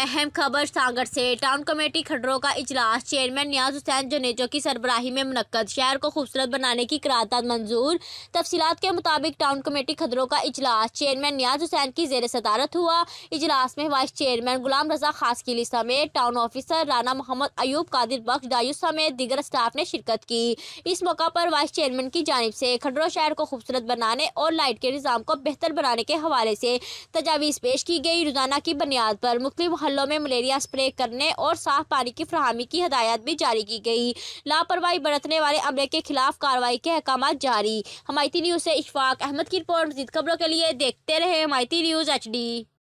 अहम खबर सागर से। टाउन कमेटी खडरों का इजलास चेयरमैन नियाज हुसैन जनेजो की सरबराही में मुनक्कद। शहर को खूबसूरत बनाने की करारदाद मंजूर। तफसीलात के मुताबिक टाउन कमेटी खडरों का इजलास चेयरमैन नियाज हुसैन की जेर सदारत हुआ। इजलास में वाइस चेयरमैन गुलाम रजा खासकिली समेत टाउन ऑफिसर राना मोहम्मद अयूब कादिर बख्श दायूस समेत दीगर स्टाफ ने शिरकत की। इस मौका पर वाइस चेयरमैन की जानिब से खडरों शहर को खूबसूरत बनाने और लाइट के निज़ाम को बेहतर बनाने के हवाले से तजावीज़ पेश की गई। रोजाना की बुनियाद पर मुख्तलिफ मोहल्लों में मलेरिया स्प्रे करने और साफ पानी की फराहमी की हदायत भी जारी की गई। लापरवाही बरतने वाले अमले के खिलाफ कार्रवाई के अहकाम जारी। हमायती न्यूज़ से इशफाक अहमद की रिपोर्ट। मज़ीद खबरों के लिए देखते रहे हमायती न्यूज़ HD।